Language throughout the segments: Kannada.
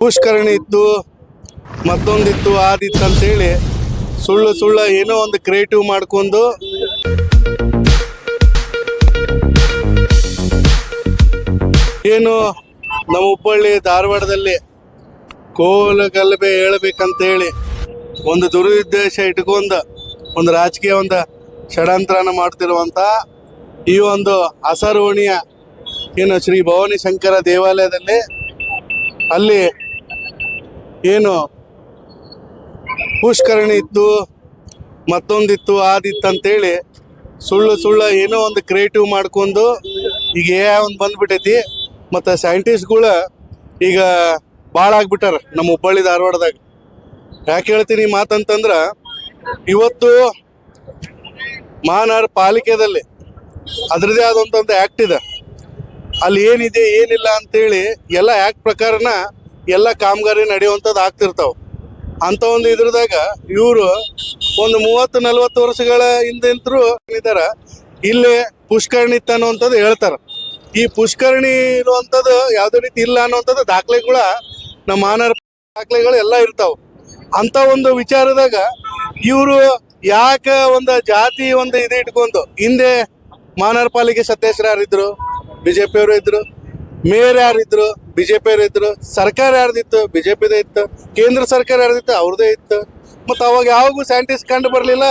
ಪುಷ್ಕರಣಿ ಇತ್ತು, ಮತ್ತೊಂದಿತ್ತು, ಆದಿತ್ತು ಅಂತೇಳಿ ಸುಳ್ಳು ಏನೋ ಒಂದು ಕ್ರಿಯೇಟಿವ್ ಮಾಡ್ಕೊಂಡು ಏನು ನಮ್ಮ ಹುಬ್ಬಳ್ಳಿ ಧಾರವಾಡದಲ್ಲಿ ಕೋಲ ಗಲಭೆ ಹೇಳ್ಬೇಕಂತೇಳಿ ಒಂದು ದುರುದ್ದೇಶ ಇಟ್ಕೊಂಡು ಒಂದು ರಾಜಕೀಯ ಷಡ್ಯಂತ್ರನ ಮಾಡ್ತಿರುವಂಥ ಈ ಒಂದು ಅಸರೋಣಿಯ ಏನು ಶ್ರೀ ಭವಾನಿ ಶಂಕರ ದೇವಾಲಯದಲ್ಲಿ ಅಲ್ಲಿ ಏನು ಪುಷ್ಕರಣಿ ಇತ್ತು, ಮತ್ತೊಂದಿತ್ತು, ಆದಿತ್ತು ಅಂತೇಳಿ ಸುಳ್ಳು ಏನೋ ಒಂದು ಕ್ರಿಯೇಟಿವ್ ಮಾಡ್ಕೊಂಡು ಈಗ ಒಂದು ಬಂದ್ಬಿಟ್ಟೈತಿ. ಮತ್ತು ಸೈಂಟಿಸ್ಟ್ಗಳು ಈಗ ಭಾಳ ಆಗ್ಬಿಟ್ಟಾರ ನಮ್ಮ ಹುಬ್ಬಳ್ಳಿ ಧಾರವಾಡದಾಗ. ಯಾಕೆ ಹೇಳ್ತೀನಿ ಮಾತಂತಂದ್ರೆ, ಇವತ್ತು ಮಹಾನಗರ ಪಾಲಿಕೆಯಲ್ಲಿ ಅದರದೇ ಆದಂಥ ಒಂದು ಆ್ಯಕ್ಟ್ ಇದೆ. ಅಲ್ಲಿ ಏನಿದೆ ಏನಿಲ್ಲ ಅಂತೇಳಿ ಎಲ್ಲ ಆ್ಯಕ್ಟ್ ಪ್ರಕಾರನ ಎಲ್ಲ ಕಾಮಗಾರಿ ನಡೆಯುವಂಥದ್ದು ಆಗ್ತಿರ್ತಾವೆ. ಅಂಥ ಒಂದು ಇದ್ರದಾಗ ಇವರು ಒಂದು 30-40 ವರ್ಷಗಳ ಹಿಂದಿಂತರೂ ಇದ್ದಾರೆ. ಇಲ್ಲಿ ಪುಷ್ಕರಣಿ ಇತ್ತು ಅನ್ನುವಂಥದ್ದು ಹೇಳ್ತಾರೆ. ಈ ಪುಷ್ಕರಣಿ ಇರುವಂಥದ್ದು ಯಾವುದೇ ರೀತಿ ಇಲ್ಲ ಅನ್ನುವಂಥದ್ದು ದಾಖಲೆಗಳ ನಮ್ಮ ಮಹಾನಗರ ದಾಖಲೆಗಳು ಎಲ್ಲ ಇರ್ತಾವೆ. ಅಂಥ ಒಂದು ವಿಚಾರದಾಗ ಇವರು ಯಾಕೆ ಒಂದು ಜಾತಿ ಇದು ಇಟ್ಕೊಂಡು, ಹಿಂದೆ ಮಹಾನಗರ ಪಾಲಿಕೆ ಸದಸ್ಯರು ಯಾರಿದ್ರು, BJP ಅವರು ಇದ್ರು, ಮೇಯರ್ ಯಾರಿದ್ರು, BJP ಅವರು ಇದ್ರು, ಸರ್ಕಾರ ಯಾರ್ದಿತ್ತು, BJPದೇ ಇತ್ತು, ಕೇಂದ್ರ ಸರ್ಕಾರ ಯಾರ್ದಿತ್ತು, ಅವ್ರದ್ದೇ ಇತ್ತು. ಮತ್ತು ಅವಾಗ ಯಾವಾಗೂ ಸೈಂಟಿಸ್ಟ್ ಕಂಡು ಬರಲಿಲ್ಲ,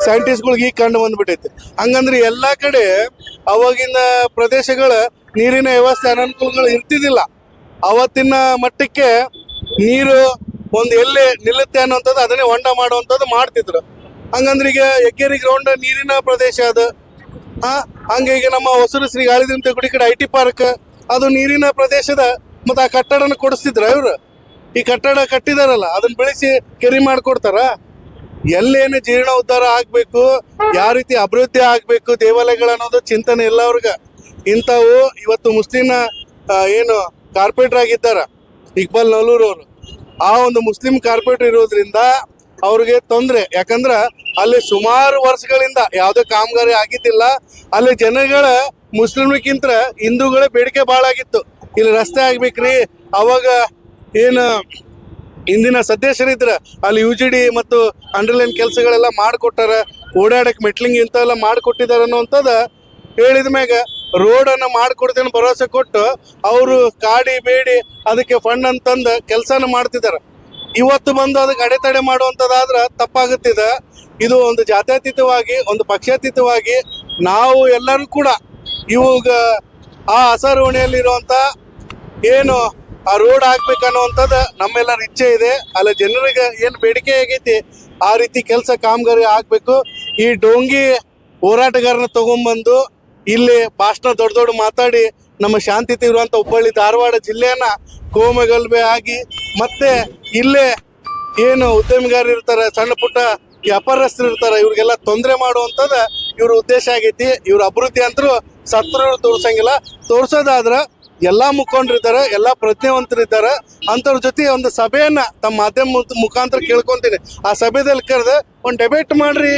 ಸೈಂಟಿಸ್ಟ್ಗಳಿಗೆ ಈಗ ಕಂಡು ಬಂದ್ಬಿಟ್ಟೈತಿ. ಹಂಗಂದ್ರೆ ಎಲ್ಲ ಕಡೆ ಅವಾಗಿನ ಪ್ರದೇಶಗಳ ನೀರಿನ ವ್ಯವಸ್ಥೆ ಅನಾನುಕೂಲಗಳು ಇರ್ತಿದ್ದಿಲ್ಲ. ಅವತ್ತಿನ ಮಟ್ಟಕ್ಕೆ ನೀರು ಎಲ್ಲಿ ನಿಲ್ಲುತ್ತೆ ಅನ್ನೋಂಥದ್ದು ಅದನ್ನೇ ಹೊಂಡ ಮಾಡುವಂಥದ್ದು ಮಾಡ್ತಿದ್ರು. ಹಂಗಂದ್ರೆ ಈಗ ಹೆಗ್ಗೇರಿ ಗ್ರೌಂಡ್ ನೀರಿನ ಪ್ರದೇಶ ಅದು. ಹಂಗೆ ಈಗ ನಮ್ಮ ಹೊಸೂರು ಶ್ರೀ ಗಾಳಿದಂತೆ ಗುಡಿ ಕಡೆ IT ಪಾರ್ಕ್ ಅದು ನೀರಿನ ಪ್ರದೇಶದ. ಮತ್ತು ಆ ಕಟ್ಟಡನ ಕೊಡಿಸ್ತಿದ್ರ ಇವರು. ಈ ಕಟ್ಟಡ ಕಟ್ಟಿದಾರಲ್ಲ ಅದನ್ನ ಬೆಳೆಸಿ ಕೆರಿ ಮಾಡಿಕೊಡ್ತಾರ. ಎಲ್ಲೇನು ಜೀರ್ಣ ಉದ್ಧಾರ ಆಗಬೇಕು, ಯಾವ ರೀತಿ ಅಭಿವೃದ್ಧಿ ಆಗಬೇಕು ದೇವಾಲಯಗಳು ಅನ್ನೋದು ಚಿಂತನೆ ಇಲ್ಲ ಅವ್ರಿಗೆ. ಇಂಥವು ಇವತ್ತು ಮುಸ್ಲಿಂ ಏನು ಕಾರ್ಪೊರೇಟರ್ ಆಗಿದ್ದಾರ ಇಕ್ಬಾಲ್ ನವಲೂರ್ ಅವರು, ಆ ಒಂದು ಮುಸ್ಲಿಂ ಕಾರ್ಪೊರೇಟರ್ ಇರೋದ್ರಿಂದ ಅವ್ರಿಗೆ ತೊಂದರೆ. ಯಾಕಂದ್ರೆ ಅಲ್ಲಿ ಸುಮಾರು ವರ್ಷಗಳಿಂದ ಯಾವುದೇ ಕಾಮಗಾರಿ ಆಗಿದ್ದಿಲ್ಲ. ಅಲ್ಲಿ ಜನಗಳ ಮುಸ್ಲಿಮ್ಗಿಂತ ಹಿಂದೂಗಳ ಬೇಡಿಕೆ ಭಾಳ ಆಗಿತ್ತು. ಇಲ್ಲಿ ರಸ್ತೆ ಆಗ್ಬೇಕ್ರಿ. ಅವಾಗ ಏನು ಇಂದಿನ ಸದಸ್ಯರಿದ್ರ ಅಲ್ಲಿ UGD ಮತ್ತು ಅಂಡರ್ಲೈನ್ ಕೆಲಸಗಳೆಲ್ಲ ಮಾಡಿಕೊಟ್ಟಾರ. ಓಡಾಡಕ್ಕೆ ಮೆಟ್ಲಿಂಗ್ ಇಂಥವೆಲ್ಲ ಮಾಡಿಕೊಟ್ಟಿದ್ದಾರೆ ಅನ್ನೋವಂಥದ್ದು ಹೇಳಿದ ಮ್ಯಾಗ ರೋಡನ್ನು ಮಾಡಿಕೊಡ್ತೇನೆ ಭರವಸೆ ಕೊಟ್ಟು ಅವರು ಕಾಡಿ ಬೇಡಿ ಅದಕ್ಕೆ ಫಂಡ್ ಅಂತಂದು ಕೆಲಸನ ಮಾಡ್ತಿದ್ದಾರೆ. ಇವತ್ತು ಬಂದು ಅದಕ್ಕೆ ಅಡೆತಡೆ ಮಾಡುವಂಥದ್ದಾದ್ರೆ ತಪ್ಪಾಗುತ್ತಿದೆ. ಇದು ಒಂದು ಜಾತ್ಯತೀತವಾಗಿ, ಒಂದು ಪಕ್ಷಾತೀತವಾಗಿ ನಾವು ಎಲ್ಲರೂ ಕೂಡ ಇವಾಗ ಆ ಅಸರೋಣಿಯಲ್ಲಿರುವಂಥ ಏನು ಆ ರೋಡ್ ಆಗ್ಬೇಕನ್ನುವಂಥದ್ದು ನಮ್ಮೆಲ್ಲರ ಇಚ್ಛೆ ಇದೆ. ಅಲ್ಲಿ ಜನರಿಗೆ ಏನು ಬೇಡಿಕೆ ಆಗೈತಿ ಆ ರೀತಿ ಕೆಲಸ ಕಾಮಗಾರಿ ಆಗಬೇಕು. ಈ ಡೋಂಗಿ ಹೋರಾಟಗಾರನ ತಗೊಂಡ್ಬಂದು ಇಲ್ಲಿ ಭಾಷಣ ದೊಡ್ಡ ಮಾತಾಡಿ ನಮ್ಮ ಶಾಂತಿಯುತ ಇರುವಂಥ ಹುಬ್ಬಳ್ಳಿ ಧಾರವಾಡ ಜಿಲ್ಲೆಯನ್ನ ಕೋಮಗಲಭೆ ಆಗಿ, ಮತ್ತೆ ಇಲ್ಲೇ ಏನು ಉದ್ಯಮಿಗಾರರು ಇರ್ತಾರೆ, ಸಣ್ಣ ಪುಟ್ಟ ವ್ಯಾಪಾರಸ್ಥರು ಇರ್ತಾರೆ, ಇವ್ರಿಗೆಲ್ಲ ತೊಂದರೆ ಮಾಡುವಂಥದ್ದು ಇವ್ರ ಉದ್ದೇಶ ಆಗೈತಿ. ಇವ್ರ ಅಭಿವೃದ್ಧಿ ಅಂತರೂ ಸತ್ರು ತೋರ್ಸಂಗಿಲ್ಲ. ತೋರ್ಸೋದಾದ್ರೆ ಎಲ್ಲ ಮುಖಂಡರಿದ್ದಾರೆ, ಎಲ್ಲ ಪ್ರಜ್ಞಾವಂತರಿದ್ದಾರೆ. ಅಂಥವ್ರ ಜೊತೆ ಒಂದು ಸಭೆಯನ್ನ ತಮ್ಮ ಮಾಧ್ಯಮ ಮುಖಾಂತರ ಕೇಳ್ಕೊತೀನಿ. ಆ ಸಭೆಯಲ್ಲಿ ಕರೆದು ಒಂದು ಡೆಬೇಟ್ ಮಾಡ್ರಿ.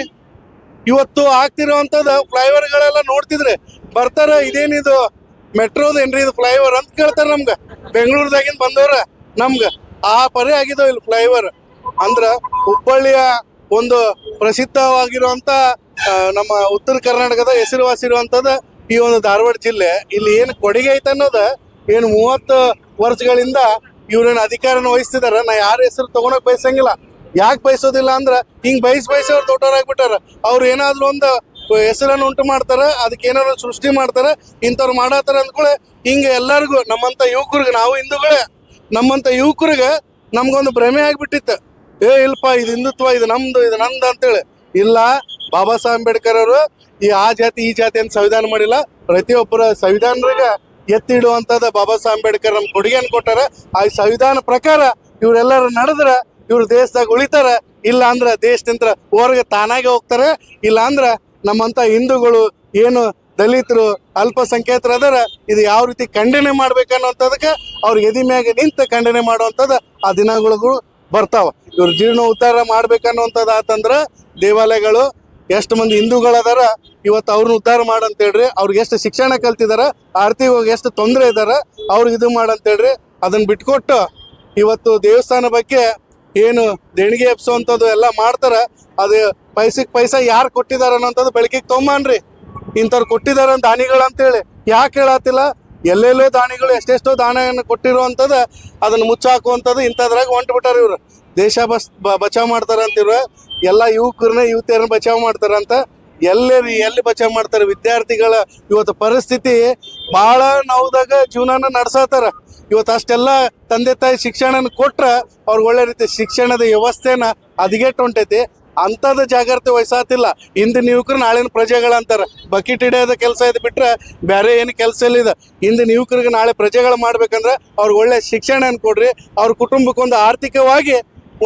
ಇವತ್ತು ಆಗ್ತಿರೋವಂಥದ್ದು ಫ್ಲೈಓವರ್ಗಳೆಲ್ಲ ನೋಡ್ತಿದ್ರೆ ಬರ್ತಾರೆ, ಇದೇನಿದು ಮೆಟ್ರೋದು ಏನ್ರಿ ಇದು ಫ್ಲೈಓವರ್ ಅಂತ ಕೇಳ್ತಾರೆ. ನಮ್ಗೆ ಬೆಂಗಳೂರದಾಗಿಂದ ಬಂದವ್ರ ನಮ್ಗೆ ಆ ಪರಿ ಆಗಿದೋ ಇಲ್ಲಿ ಫ್ಲೈಓವರ್ ಅಂದ್ರೆ. ಹುಬ್ಬಳ್ಳಿಯ ಒಂದು ಪ್ರಸಿದ್ಧವಾಗಿರುವಂಥ ನಮ್ಮ ಉತ್ತರ ಕರ್ನಾಟಕದ ಹೆಸರುವಾಸಿ ಇರುವಂಥದ್ದು ಈ ಒಂದು ಧಾರವಾಡ ಜಿಲ್ಲೆ. ಇಲ್ಲಿ ಏನು ಕೊಡುಗೆ ಐತೆ ಅನ್ನೋದು ಏನು 30 ವರ್ಷಗಳಿಂದ ಇವ್ರೇನು ಅಧಿಕಾರನ ವಹಿಸ್ತಿದಾರ. ನಾ ಯಾರ ಹೆಸರು ತೊಗೊಳಕ್ ಬಯಸಂಗಿಲ್ಲ. ಯಾಕೆ ಬಯಸೋದಿಲ್ಲ ಅಂದ್ರೆ ಹಿಂಗೆ ಬಯಸವ್ರು ದೊಡ್ಡವರಾಗ್ಬಿಟ್ಟಾರ. ಅವ್ರು ಏನಾದ್ರು ಒಂದು ಹೆಸರನ್ನು ಉಂಟು ಮಾಡ್ತಾರೆ, ಅದಕ್ಕೆ ಏನಾದ್ರು ಸೃಷ್ಟಿ ಮಾಡ್ತಾರೆ, ಇಂಥವ್ರು ಮಾಡತ್ತಾರ ಅಂದ್ಕೊಳ್ಳೆ ಹಿಂಗೆ ಎಲ್ಲರಿಗೂ ನಮ್ಮಂಥ ಯುವಕರಿಗೆ, ನಾವು ಹಿಂದೂಗಳೇ, ನಮ್ಮಂಥ ಯುವಕರಿಗೆ ನಮ್ಗೊಂದು ಭ್ರಮೆ ಆಗಿಬಿಟ್ಟಿತ್ತು. ಇಲ್ಪ ಇದು ಹಿಂದುತ್ವ, ಇದು ನಮ್ದು, ಇದು ನಂದು ಅಂತೇಳಿ. ಇಲ್ಲ, ಬಾಬಾ ಸಾಹೇಬ್ ಅಂಬೇಡ್ಕರ್ ಅವರು ಆ ಜಾತಿ ಈ ಜಾತಿ ಅಂತ ಸಂವಿಧಾನ ಮಾಡಿಲ್ಲ. ಪ್ರತಿಯೊಬ್ಬರ ಸಂವಿಧಾನರಿಗೆ ಎತ್ತಿಡುವಂಥದ್ದು ಬಾಬಾ ಸಾಹೇಬ್ ಅಂಬೇಡ್ಕರ್ ನಮ್ಮ ಕೊಡುಗೆಯನ್ನು ಕೊಟ್ಟಾರ. ಆ ಸಂವಿಧಾನ ಪ್ರಕಾರ ಇವರೆಲ್ಲರೂ ನಡೆದ್ರೆ ಇವ್ರು ದೇಶದಾಗ ಉಳಿತಾರ. ಇಲ್ಲ ಅಂದ್ರೆ ದೇಶದಿಂದ ಹೊರಗೆ ತಾನಾಗೆ ಹೋಗ್ತಾರೆ. ಇಲ್ಲ ಅಂದ್ರೆ ನಮ್ಮಂಥ ಹಿಂದೂಗಳು ಏನು ದಲಿತರು ಅಲ್ಪಸಂಖ್ಯಾತರು ಅದರ ಇದು ಯಾವ ರೀತಿ ಖಂಡನೆ ಮಾಡ್ಬೇಕನ್ನೋಂಥದಕ್ಕೆ ಅವ್ರಿಗೆ ಎದಿ ಮ್ಯಾಗೆ ನಿಂತು ಖಂಡನೆ ಮಾಡುವಂಥದ್ದು ಆ ದಿನಗಳು ಬರ್ತಾವ. ಇವ್ರು ಜೀರ್ಣ ಉದ್ಧಾರ ಮಾಡ್ಬೇಕನ್ನುವಂಥದ್ದು ಆತಂದ್ರೆ ದೇವಾಲಯಗಳು ಎಷ್ಟು ಮಂದಿ ಹಿಂದೂಗಳದಾರ ಇವತ್ತು ಅವ್ರನ್ನ ಉದ್ಧಾರ ಮಾಡಂತೇಳ್ರಿ. ಅವ್ರಿಗೆ ಎಷ್ಟು ಶಿಕ್ಷಣ ಕಲ್ತಿದಾರ, ಆರ್ಥಿಕವಾಗಿ ಎಷ್ಟು ತೊಂದರೆ ಇದಾರ, ಅವ್ರಿಗೆ ಇದು ಮಾಡಂತೇಳ್ರಿ. ಅದನ್ನ ಬಿಟ್ಕೊಟ್ಟು ಇವತ್ತು ದೇವಸ್ಥಾನ ಬಗ್ಗೆ ಏನು ದೇಣಿಗೆ ಎಪ್ಸೋವಂಥದ್ದು ಎಲ್ಲ ಮಾಡ್ತಾರ, ಅದು ಪೈಸಕ್ಕೆ ಪೈಸಾ ಯಾರು ಕೊಟ್ಟಿದಾರ ಅನ್ನೋಂಥದ್ದು ಬೆಳಕಿಗೆ ತೊಗೊಂಬನ್ರಿ. ಇಂಥವ್ರು ಕೊಟ್ಟಿದಾರ ದಾನಿಗಳು ಅಂತೇಳಿ ಯಾಕೆ ಹೇಳತ್ತಿಲ್ಲ? ಎಲ್ಲೆಲ್ಲೋ ದಾನಿಗಳು ಎಷ್ಟೆಷ್ಟೋ ದಾನವನ್ನು ಕೊಟ್ಟಿರುವಂಥದ್ದು ಅದನ್ನು ಮುಚ್ಚಾಕುವಂಥದ್ದು ಇಂಥದ್ರಾಗ ಹೊಂಟ್ಬಿಟ್ಟಾರ ಇವ್ರು. ದೇಶ ಬಚಾವ್ ಮಾಡ್ತಾರಂತಿವ್ರು, ಎಲ್ಲ ಯುವಕರನ್ನ ಯುವತಿಯರನ್ನ ಬಚಾವ್ ಮಾಡ್ತಾರಂತ. ಎಲ್ಲಿ ಬಚಾವ್ ಮಾಡ್ತಾರೆ? ವಿದ್ಯಾರ್ಥಿಗಳ ಇವತ್ತು ಪರಿಸ್ಥಿತಿ ಭಾಳ ನೋವ್ದಾಗ ಜೀವನನ ನಡ್ಸತ್ತಾರ. ಇವತ್ತು ಅಷ್ಟೆಲ್ಲ ತಂದೆ ತಾಯಿ ಶಿಕ್ಷಣನ ಕೊಟ್ರ ಅವ್ರಿಗೆ ಒಳ್ಳೆ ರೀತಿ ಶಿಕ್ಷಣದ ವ್ಯವಸ್ಥೆನ ಹದಗೆಟ್ಟು ಹೊಂಟೈತಿ. ಅಂಥದ್ದು ಜಾಗ್ರತೆ ವಹಿಸಾತಿಲ್ಲ. ಇಂದಿನ ಯುವಕರು ನಾಳಿನ ಪ್ರಜೆಗಳಂತಾರ. ಬಕೆಟ್ ಹಿಡಿಯೋದ ಕೆಲಸ ಇದು ಬಿಟ್ರೆ ಬೇರೆ ಏನು ಕೆಲಸ ಇಲ್ಲ ಇದು. ಇಂದಿನ ಯುವಕರಿಗೆ ನಾಳೆ ಪ್ರಜೆಗಳು ಮಾಡ್ಬೇಕಂದ್ರೆ ಅವ್ರಿಗೆ ಒಳ್ಳೆ ಶಿಕ್ಷಣ ಕೊಡ್ರಿ. ಅವ್ರ ಕುಟುಂಬಕ್ಕೊಂದು ಆರ್ಥಿಕವಾಗಿ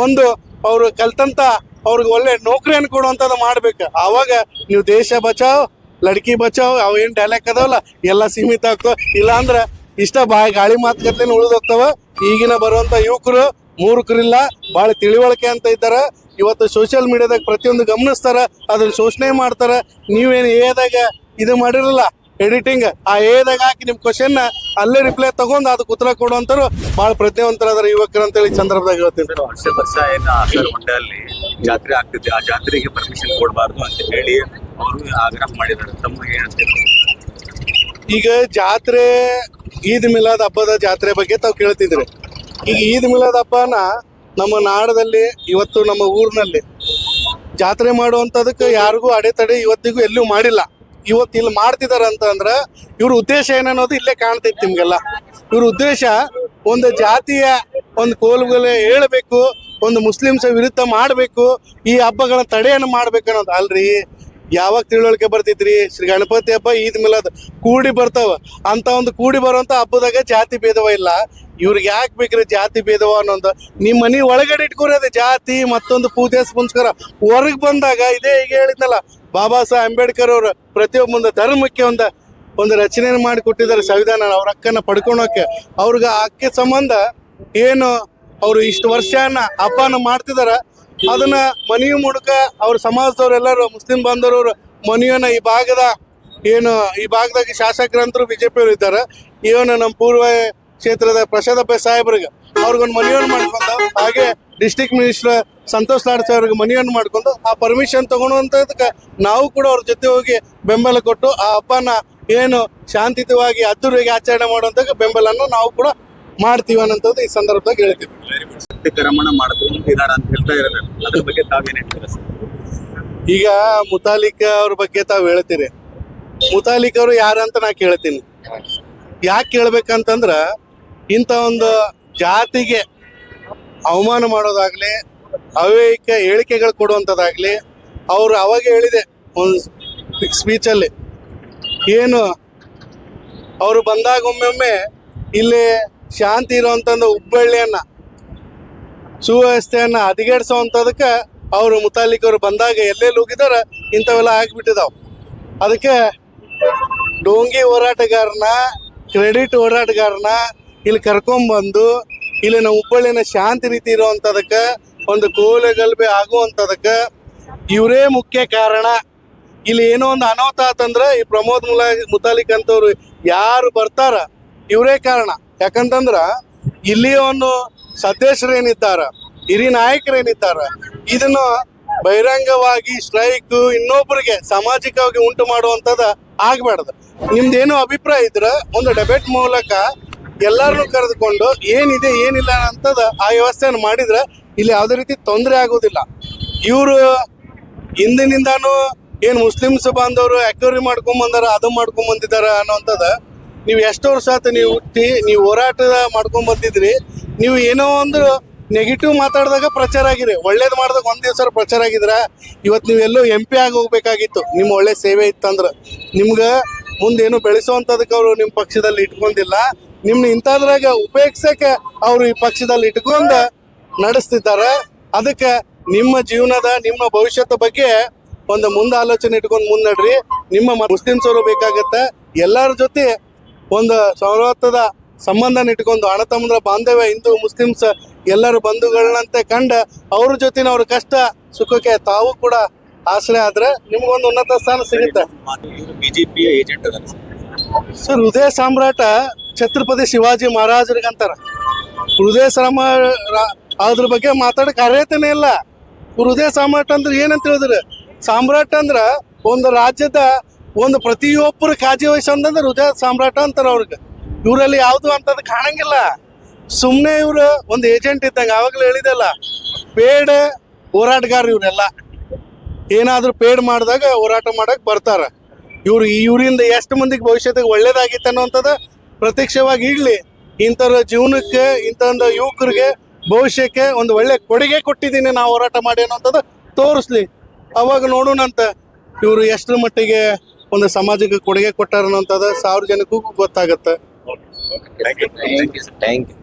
ಒಂದು ಅವ್ರು ಕಲ್ತಂತ ಅವ್ರಿಗೆ ಒಳ್ಳೆ ನೌಕರಿಯನ್ನು ಕೊಡುವಂಥದ್ದು ಮಾಡ್ಬೇಕು. ಆವಾಗ ನೀವು ದೇಶ ಬಚಾವ್ ಲಡ್ಕಿ ಬಚಾವ್ ಅವು ಏನು ಡೈಲಾಗ್ ಅದಾವಲ್ಲ ಎಲ್ಲ ಸೀಮಿತ ಆಗ್ತಾವ. ಇಲ್ಲಾಂದ್ರೆ ಇಷ್ಟ ಗಾಳಿ ಮಾತುಕತೆನ ಉಳಿದೋಗ್ತಾವ. ಈಗಿನ ಬರುವಂಥ ಯುವಕರು ಮೂರ್ಖರಿಲ್ಲ, ಭಾಳ ತಿಳಿವಳಿಕೆ ಅಂತ ಇದ್ದಾರೆ. ಇವತ್ತು ಸೋಷಿಯಲ್ ಮೀಡಿಯಾದಾಗ ಪ್ರತಿಯೊಂದು ಗಮನಿಸ್ತಾರ, ಅದನ್ನ ಶೋಷಣೆ ಮಾಡ್ತಾರ. ನೀವೇನು ಏದಾಗ ಇದು ಮಾಡಿರಲ್ಲ ಎಡಿಟಿಂಗ್, ಆ ಏದಾಗ ಹಾಕಿ ನಿಮ್ಮ ಕ್ವಶನ್ ಅಲ್ಲೇ ರಿಪ್ಲೈ ತಗೊಂಡು ಅದಕ್ಕೆ ಉತ್ತರ ಕೊಡುವಂಥವ್ರು ಭಾಳ ಪ್ರತಿಯೊಂತರ ಯುವಕರು ಅಂತೇಳಿ ಸಂದರ್ಭದಾಗ ಹೇಳ್ತೀನಿ. ವರ್ಷ ಏನು ಆಸರ ಹೊಂಡಲ್ಲಿ ಜಾತ್ರೆ ಆಗ್ತಿದೆ, ಆ ಜಾತ್ರೆಗೆ ಪರ್ಮಿಷನ್ ಕೊಡಬಾರ್ದು ಅಂತ ಹೇಳಿ ಅವರು ಆಗ್ರಹ ಮಾಡಿದ್ದಾರೆ. ತಮ್ಮ ಏನಂತೀರಿ? ಈಗ ಜಾತ್ರೆ ಈದ್ ಮಿಲಾದ್ ಹಬ್ಬದ ಜಾತ್ರೆ ಬಗ್ಗೆ ತಾವು ಕೇಳ್ತಿದ್ರಿ. ಈಗ ಈದ್ ಮಿಲಾದ್ ಹಬ್ಬನ ನಮ್ಮ ನಾಡದಲ್ಲಿ ಇವತ್ತು ನಮ್ಮ ಊರಿನಲ್ಲಿ ಜಾತ್ರೆ ಮಾಡುವಂಥದಕ್ಕೆ ಯಾರಿಗೂ ಅಡೆತಡೆ ಇವತ್ತಿಗೂ ಎಲ್ಲೂ ಮಾಡಿಲ್ಲ. ಇವತ್ತು ಇಲ್ಲಿ ಮಾಡ್ತಿದಾರ ಅಂತಂದ್ರೆ ಇವ್ರ ಉದ್ದೇಶ ಏನನ್ನೋದು ಇಲ್ಲೇ ಕಾಣ್ತೈತಿ ನಿಮ್ಗೆಲ್ಲ. ಇವ್ರ ಉದ್ದೇಶ ಒಂದು ಜಾತಿಯ ಒಂದು ಕೋಲುಗಲೆ ಹೇಳಬೇಕು, ಒಂದು ಮುಸ್ಲಿಮ್ಸ್ ವಿರುದ್ಧ ಮಾಡಬೇಕು, ಈ ಹಬ್ಬಗಳ ತಡೆಯನ್ನು ಮಾಡ್ಬೇಕು ಅನ್ನೋದು ಅಲ್ರಿ. ಯಾವಾಗ ತಿಳುವಳಿಕೆ ಬರ್ತೈತ್ರಿ? ಶ್ರೀ ಗಣಪತಿ ಹಬ್ಬ, ಈದ್ ಮಿಲಾದ್ ಕೂಡಿ ಬರ್ತಾವ. ಅಂತ ಒಂದು ಕೂಡಿ ಬರುವಂತ ಹಬ್ಬದಾಗ ಜಾತಿ ಭೇದವ ಇಲ್ಲ. ಇವ್ರಿಗೆ ಯಾಕೆ ಬೇಕ್ರಿ ಜಾತಿ ಭೇದವ ಅನ್ನೋದು? ನಿಮ್ಮ ಮನೆ ಒಳಗಡೆ ಇಟ್ಕೊರಿ ಅದು ಜಾತಿ ಮತ್ತೊಂದು ಪೂಜೆ ಪುನಸ್ಕಾರ. ಹೊರಗೆ ಬಂದಾಗ ಇದೇ ಈಗ ಹೇಳಿದ್ನಲ್ಲ, ಬಾಬಾ ಸಾಹೇಬ್ ಅಂಬೇಡ್ಕರ್ ಅವರು ಪ್ರತಿಯೊಬ್ಬೊಂದು ಧರ್ಮಕ್ಕೆ ಒಂದು ರಚನೆ ಮಾಡಿ ಕೊಟ್ಟಿದ್ದಾರೆ ಸಂವಿಧಾನ. ಅವ್ರ ಹಕ್ಕನ್ನ ಪಡ್ಕೊಳಕ್ಕೆ ಅವ್ರಿಗೆ ಹಕ್ಕಿ ಸಂಬಂಧ ಏನು ಅವರು ಇಷ್ಟು ವರ್ಷನ ಹಬ್ಬನ ಮಾಡ್ತಿದಾರ, ಅದನ್ನ ಮನೆಯ ಮೂಲಕ ಅವ್ರ ಸಮಾಜದವ್ರೆಲ್ಲರೂ ಮುಸ್ಲಿಂ ಬಾಂಧವರು ಮನೆಯನ್ನ ಈ ಭಾಗದಾಗ ಶಾಸಕರಂತರು ಬಿಜೆಪಿಯವರು ಇದ್ದಾರೆ. ಇವನು ನಮ್ಮ ಪೂರ್ವ ಕ್ಷೇತ್ರದ ಪ್ರಸಾದ್ ಅಬ್ಬೆ ಸಾಹೇಬ್ರಿಗೆ ಅವ್ರಿಗೊಂದು ಮನೆಯನ್ನು ಮಾಡ್ಕೊಂಡು, ಹಾಗೆ ಡಿಸ್ಟ್ರಿಕ್ಟ್ ಮಿನಿಸ್ಟರ್ ಸಂತೋಷ್ ಲಾಡ್ ಅವ್ರಿಗೆ ಮನೆಯನ್ನು ಮಾಡ್ಕೊಂಡು ಆ ಪರ್ಮಿಷನ್ ತಗೊಳುವಂಥದಕ್ಕೆ ನಾವು ಕೂಡ ಅವ್ರ ಜೊತೆ ಹೋಗಿ ಬೆಂಬಲ ಕೊಟ್ಟು ಆ ಹಬ್ಬನ ಏನು ಶಾಂತಿಯುತವಾಗಿ ಅದ್ದೂರಿಯಾಗಿ ಆಚರಣೆ ಮಾಡುವಂಥ ಬೆಂಬಲನ್ನು ನಾವು ಕೂಡ ಮಾಡ್ತೀವಿ ಅನ್ನೋಂಥದ್ದು ಈ ಸಂದರ್ಭದಾಗ ಹೇಳ್ತೀವಿ. ಸತ್ಯಕರಮಣ ಮಾಡ್ಕೊಂಡಿದ್ದಾರೆ ಅಂತ ಹೇಳ್ತಾ ಇರೋದು, ಅದ್ರ ಬಗ್ಗೆ ತಾವೇನು ಹೇಳ್ತೀರಾ? ಈಗ ಮುತಾಲಿಕ್ ಅವ್ರ ಬಗ್ಗೆ ತಾವು ಹೇಳ್ತೀರಿ. ಮುತಾಲಿಕ್ ಅವರು ಯಾರಂತ ನಾ ಕೇಳ್ತೀನಿ. ಯಾಕೆ ಕೇಳ್ಬೇಕಂತಂದ್ರ ಇಂಥ ಒಂದು ಜಾತಿಗೆ ಅವಮಾನ ಮಾಡೋದಾಗ್ಲಿ, ಅವ್ಯಯಿಕ ಹೇಳಿಕೆಗಳು ಕೊಡುವಂಥದ್ದಾಗ್ಲಿ, ಅವರು ಅವಾಗ ಹೇಳಿದೆ ಒಂದು ಸ್ಪೀಚಲ್ಲಿ, ಏನು ಅವರು ಬಂದಾಗ ಒಮ್ಮೊಮ್ಮೆ ಇಲ್ಲಿ ಶಾಂತಿ ಇರುವಂಥದ್ದು ಹುಬ್ಬಳ್ಳಿಯನ್ನ ಸುವ್ಯವಸ್ಥೆಯನ್ನ ಹದಗೆಡಿಸೋವಂಥದಕ್ಕೆ ಅವರು ಮುತಾಲಿಕ್ ಅವರು ಬಂದಾಗ ಎಲ್ಲೆಲ್ಲಿ ಹೋಗಿದಾರ ಇಂಥವೆಲ್ಲ ಆಗಿಬಿಟ್ಟಿದಾವ್. ಅದಕ್ಕೆ ಡೋಂಗಿ ಹೋರಾಟಗಾರನ, ಕ್ರೆಡಿಟ್ ಹೋರಾಟಗಾರನ ಇಲ್ಲಿ ಕರ್ಕೊಂಬಂದು ಇಲ್ಲಿನ ಹುಬ್ಬಳ್ಳಿನ ಶಾಂತಿ ರೀತಿ ಇರುವಂಥದಕ್ಕೆ, ಒಂದು ಕೋಲೆಗಲ್ಬೆ ಆಗುವಂಥದಕ್ಕೆ ಇವರೇ ಮುಖ್ಯ ಕಾರಣ. ಇಲ್ಲಿ ಏನೋ ಒಂದು ಅನಾಹುತ ಆತಂದ್ರೆ ಈ ಪ್ರಮೋದ್ ಮುತಾಲಿಕ್ ಅಂತವ್ರು ಯಾರು ಬರ್ತಾರ ಇವರೇ ಕಾರಣ. ಯಾಕಂತಂದ್ರ ಇಲ್ಲಿ ಒಂದು ಸದಸ್ಯರೇನಿದ್ದಾರ, ಹಿರಿಯ ನಾಯಕರೇನಿದ್ದಾರ, ಇದನ್ನು ಬಹಿರಂಗವಾಗಿ ಸ್ಟ್ರೈಕ್ ಇನ್ನೊಬ್ಬರಿಗೆ ಸಾಮಾಜಿಕವಾಗಿ ಉಂಟು ಮಾಡುವಂಥದ್ದು ಆಗ್ಬಾರ್ದು. ನಿಮ್ದೇನು ಅಭಿಪ್ರಾಯ ಇದ್ರೆ ಒಂದು ಡೆಬೇಟ್ ಮೂಲಕ ಎಲ್ಲರನ್ನೂ ಕರೆದುಕೊಂಡು ಏನಿದೆ ಏನಿಲ್ಲ ಅಂತದ ಆ ವ್ಯವಸ್ಥೆಯನ್ನು ಮಾಡಿದ್ರೆ ಇಲ್ಲಿ ಯಾವುದೇ ರೀತಿ ತೊಂದರೆ ಆಗೋದಿಲ್ಲ. ಇವರು ಹಿಂದಿನಿಂದಾನು ಏನು ಮುಸ್ಲಿಮ್ಸ್ ಬಾಂಧವರು ಅಕ್ವರಿ ಮಾಡ್ಕೊಂಬಂದಾರ, ಅದು ಮಾಡ್ಕೊಂಬಂದಿದ್ದಾರ ಅನ್ನೋಂಥದ್ದು. ನೀವು ಎಷ್ಟು ವರ್ಷ ಆಯ್ತು ನೀವು ಹುಟ್ಟಿ ನೀವು ಹೋರಾಟ ಮಾಡ್ಕೊಂಬಂದಿದ್ರಿ. ನೀವು ಏನೋ ಒಂದು ನೆಗೆಟಿವ್ ಮಾತಾಡಿದಾಗ ಪ್ರಚಾರ ಆಗಿರಿ, ಒಳ್ಳೇದು ಮಾಡಿದಾಗ ಒಂದು ದಿವಸ ಪ್ರಚಾರ ಆಗಿದ್ರ. ಇವತ್ತು ನೀವೆಲ್ಲೋ MP ಆಗಿ ಹೋಗ್ಬೇಕಾಗಿತ್ತು. ನಿಮ್ಮ ಒಳ್ಳೆ ಸೇವೆ ಇತ್ತಂದ್ರೆ ನಿಮ್ಗೆ ಮುಂದೇನು ಬೆಳೆಸೋವಂಥದಕ್ಕೆ ಅವರು ನಿಮ್ಮ ಪಕ್ಷದಲ್ಲಿ ಇಟ್ಕೊಂಡಿಲ್ಲ. ನಿಮ್ನ ಇಂಥದ್ರಾಗ ಉಪಯೋಗಿಸಕ್ಕೆ ಅವರು ಈ ಪಕ್ಷದಲ್ಲಿ ಇಟ್ಕೊಂಡು ನಡೆಸ್ತಿದ್ದಾರೆ. ಅದಕ್ಕೆ ನಿಮ್ಮ ಜೀವನದ ನಿಮ್ಮ ಭವಿಷ್ಯದ ಬಗ್ಗೆ ಒಂದು ಮುಂದೆ ಆಲೋಚನೆ ಇಟ್ಕೊಂಡು ಮುನ್ನಡ್ರಿ. ನಿಮ್ಮ ಮುಸ್ಲಿಮ್ಸ್ ಅವರು ಬೇಕಾಗತ್ತೆ. ಎಲ್ಲರ ಜೊತೆ ಒಂದು ಸೌಹಾರ್ದದ ಸಂಬಂಧನ ಇಟ್ಕೊಂಡು ಅಣ್ಣ ತಮ್ಮಂದ್ರ ಬಾಂಧವ್ಯ ಹಿಂದೂ ಮುಸ್ಲಿಮ್ಸ್ ಎಲ್ಲರ ಬಂಧುಗಳನ್ನಂತೆ ಕಂಡ ಅವ್ರ ಜೊತೆ ಅವ್ರ ಕಷ್ಟ ಸುಖಕ್ಕೆ ತಾವು ಕೂಡ ಆಶ್ರಯ ಆದ್ರೆ ನಿಮ್ಗೊಂದು ಉನ್ನತ ಸ್ಥಾನ ಸಿಗುತ್ತೆ. ಬಿಜೆಪಿಯ ಏಜೆಂಟ್ ಸರ್, ಹೃದಯ ಸಾಮ್ರಾಟ ಛತ್ರಪತಿ ಶಿವಾಜಿ ಮಹಾರಾಜರಿಗಂತಾರ. ಹೃದಯ ಅದ್ರ ಬಗ್ಗೆ ಮಾತಾಡಕ್ ಅರ್ಹತೆನೇ ಇಲ್ಲ. ಹೃದಯ ಸಾಮ್ರಾಟ್ ಅಂದ್ರೆ ಏನಂತ ಹೇಳಿದ್ರೆ, ಸಾಮ್ರಾಟ್ ಅಂದ್ರ ಒಂದು ರಾಜ್ಯದ ಒಂದು ಪ್ರತಿಯೊಬ್ಬರು ಕಾಳಜಿ ವಹಿಸಂದ್ರೆ ಹೃದಯ ಸಾಮ್ರಾಟ ಅಂತಾರ ಅವ್ರಿಗೆ. ಇವರಲ್ಲಿ ಯಾವುದು ಅಂತದ್ ಕಾಣಂಗಿಲ್ಲ. ಸುಮ್ಮನೆ ಇವ್ರು ಒಂದು ಏಜೆಂಟ್ ಇದ್ದಂಗೆ. ಆವಾಗಲೇ ಹೇಳಿದೆಲ್ಲ, ಪೇಡ್ ಹೋರಾಟಗಾರ ಇವರೆಲ್ಲ. ಏನಾದ್ರೂ ಪೇಡ್ ಮಾಡಿದಾಗ ಹೋರಾಟ ಮಾಡಕ್ ಬರ್ತಾರ. ಇವರಿಂದ ಎಷ್ಟು ಮಂದಿಗೆ ಭವಿಷ್ಯದಾಗ ಒಳ್ಳೇದಾಗಿತ್ತು ಅನ್ನೋಂಥದ್ದು ಪ್ರತ್ಯಕ್ಷವಾಗಿ ಇಡ್ಲಿ. ಇಂಥವ್ರ ಜೀವನಕ್ಕೆ, ಇಂಥ ಯುವಕರಿಗೆ ಭವಿಷ್ಯಕ್ಕೆ ಒಂದು ಒಳ್ಳೆ ಕೊಡುಗೆ ಕೊಟ್ಟಿದ್ದೀನಿ ನಾವು ಹೋರಾಟ ಮಾಡಿ ಅನ್ನೋಂಥದ್ದು ತೋರಿಸ್ಲಿ. ಅವಾಗ ನೋಡೋಣಂತ ಇವರು ಎಷ್ಟರ ಮಟ್ಟಿಗೆ ಒಂದು ಸಮಾಜಕ್ಕೆ ಕೊಡುಗೆ ಕೊಟ್ಟಾರ ಅನ್ನೋಂಥದ್ದು 1000 ಜನಕ್ಕೂ ಗೊತ್ತಾಗತ್ತೆ. Thank you. Thank you.